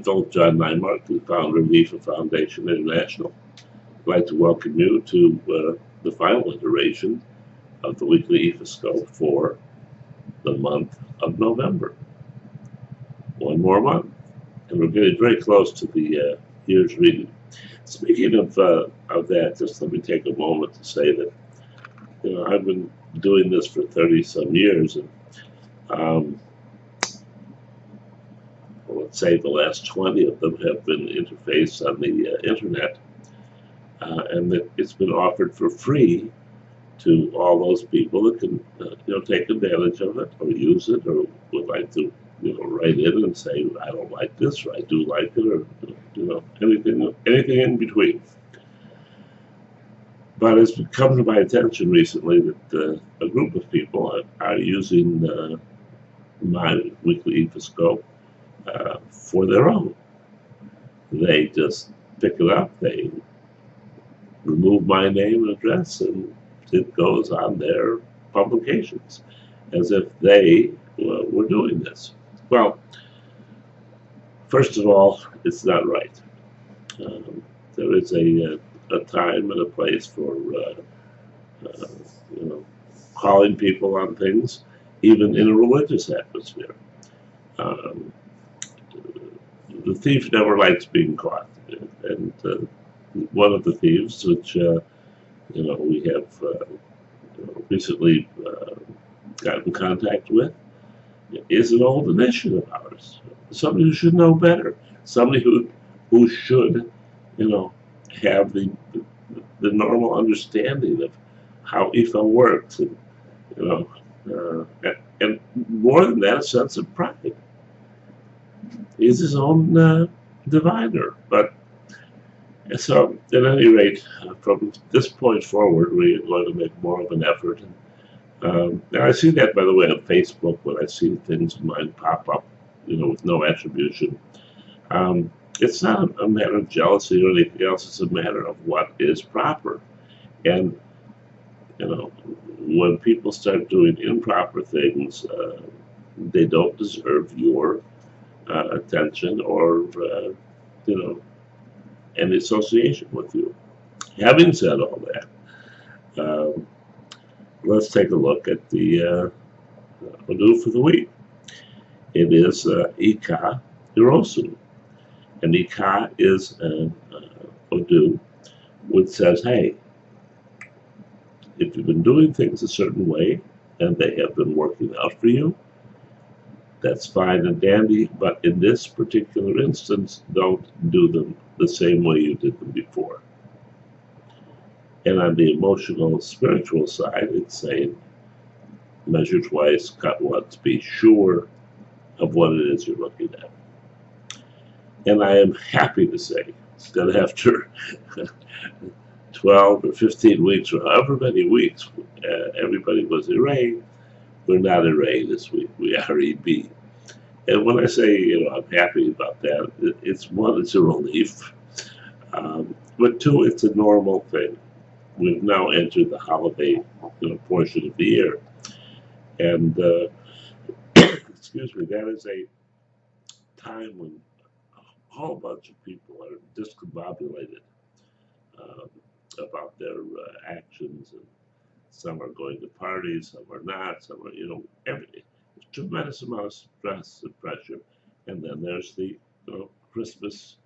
I'm Philip John Nymark, the founder of the IFA Foundation International. I'd like to welcome you to the final iteration of the weekly Ifascope for the month of November. One more month, and we're getting very close to the year's reading. Speaking of that, just let me take a moment to say that I've been doing this for 30-some years, and let's say the last 20 of them have been interfaced on the internet, and that it's been offered for free to all those people that can take advantage of it or use it or would like to write in and say, I don't like this, or I do like it, or anything in between. But it's come to my attention recently that a group of people are using my weekly Ifascope for their own. They just pick it up, they remove my name and address, and it goes on their publications as if they were doing this. Well, first of all, it's not right. There is a time and a place for calling people on things, even in a religious atmosphere. The thief never likes being caught, and one of the thieves, which we have recently got in contact with, is an old initiate of ours. Somebody who should know better. Somebody who should, have the normal understanding of how IFA works, and and more than that, a sense of pride. He's his own diviner. But so, at any rate, from this point forward, we are going to make more of an effort. And I see that, by the way, on Facebook when I see things of mine pop up, with no attribution. It's not a matter of jealousy or anything else. It's a matter of what is proper. And, when people start doing improper things, they don't deserve your attention or, any association with you. Having said all that, let's take a look at the Odu for the week. It is Ika Hirosu. And Ika is an Odu which says, hey, if you've been doing things a certain way and they have been working out for you, that's fine and dandy, but in this particular instance, don't do them the same way you did them before. And on the emotional, spiritual side, it's saying, measure twice, cut once, be sure of what it is you're looking at. And I am happy to say that after 12 or 15 weeks, or however many weeks everybody was arrayed, we're not arrayed this week, we are EB. And when I say, I'm happy about that, it's one, it's a relief, but two, it's a normal thing. We've now entered the holiday portion of the year, and excuse me, that is a time when a whole bunch of people are discombobulated about their actions, and some are going to parties, some are not, some are, everything. There's a tremendous amount of stress and pressure, and then there's the Christmas,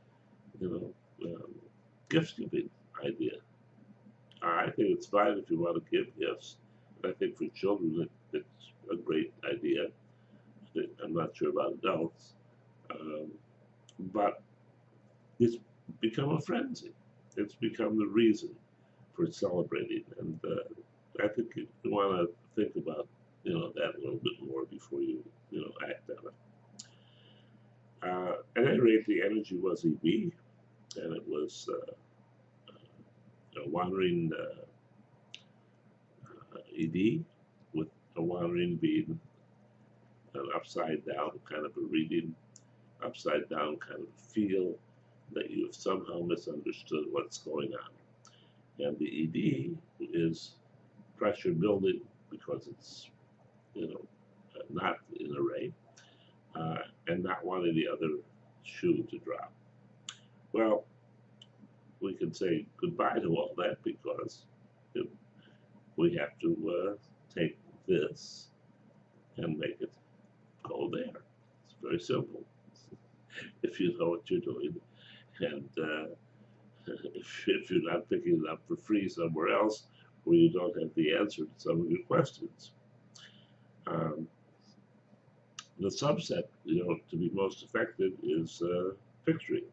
gift giving idea. I think it's fine if you want to give gifts, but I think for children it's a great idea. I'm not sure about adults, but it's become a frenzy. It's become the reason for celebrating, and I think you want to think about that a little bit more before you act on it. At any rate, the energy was EB, and it was a wandering ED, with a wandering being an upside down kind of a reading, upside down kind of feel that you've somehow misunderstood what's going on. And the ED is pressure building because it's not in array, and not wanting the other shoe to drop. Well, we can say goodbye to all that because we have to take this and make it go there. It's very simple if you know what you're doing, and if you're not picking it up for free somewhere else where you don't have the answer to some of your questions. The subset, to be most effective is victory.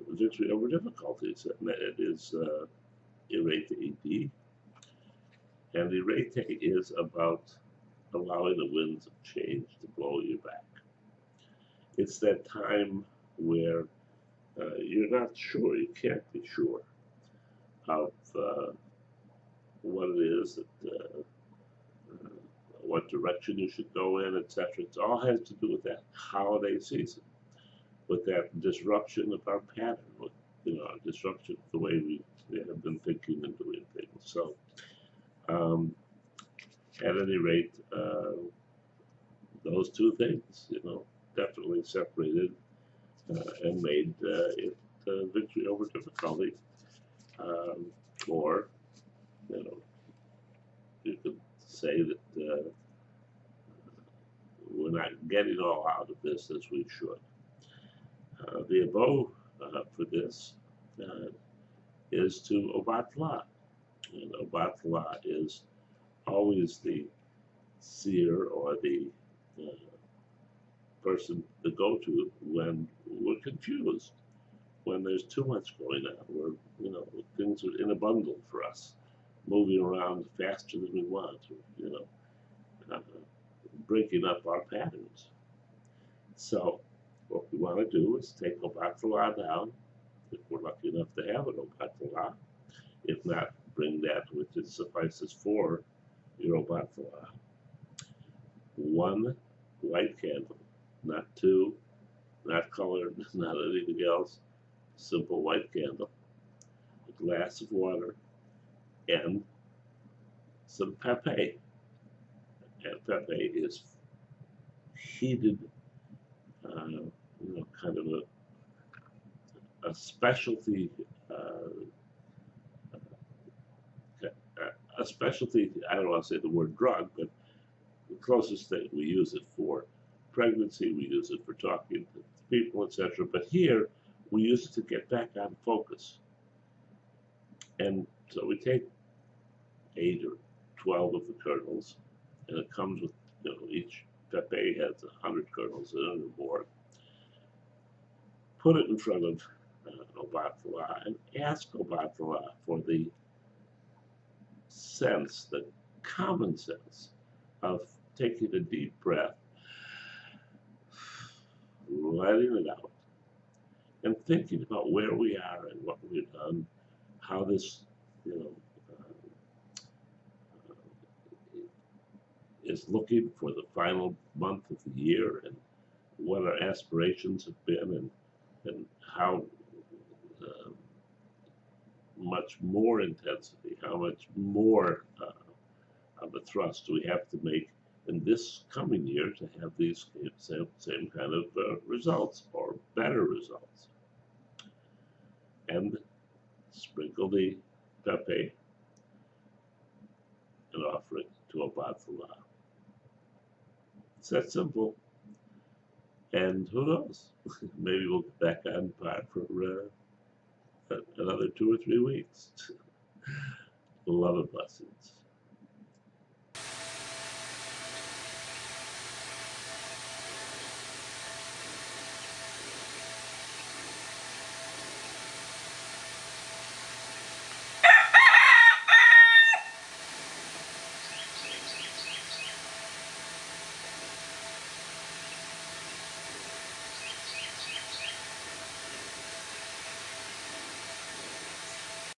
Victory over difficulties, and it is irate AD. And irate is about allowing the winds of change to blow you back. It's that time where you're not sure, you can't be sure of what it is that what direction you should go in, etc. It all has to do with that holiday season, with that disruption of our pattern, with disruption of the way we have been thinking and doing things. So, at any rate, those two things, definitely separated and made it victory over difficulty, or you could say that we're not getting all out of this as we should. The abode for this is to obatla. And obatla is always the seer or the person to go to when we're confused, when there's too much going on, where things are in a bundle for us, moving around faster than we want, breaking up our patterns. So what we want to do is take Obatala down, if we're lucky enough to have an Obatala. If not, bring that which it suffices for your Obatala. One white candle, not two, not colored, not anything else. Simple white candle, a glass of water, and some pepe. And pepe is heated, kind of a specialty, a specialty. I don't want to say the word drug, but the closest thing. We use it for pregnancy, we use it for talking to people, etc. But here, we use it to get back on focus. And so we take 8 or 12 of the kernels, and it comes with, each pepe has 100 kernels in it or more. Put it in front of Obatala and ask Obatala for the sense, the common sense of taking a deep breath, letting it out, and thinking about where we are and what we've done, how this, is looking for the final month of the year, and what our aspirations have been, and how much more intensity, how much more of a thrust we have to make in this coming year to have these same kind of results or better results. And sprinkle the pepe and offer it to Obatala. It's that simple. And who knows? Maybe we'll get back on par for another 2 or 3 weeks. Love and blessings.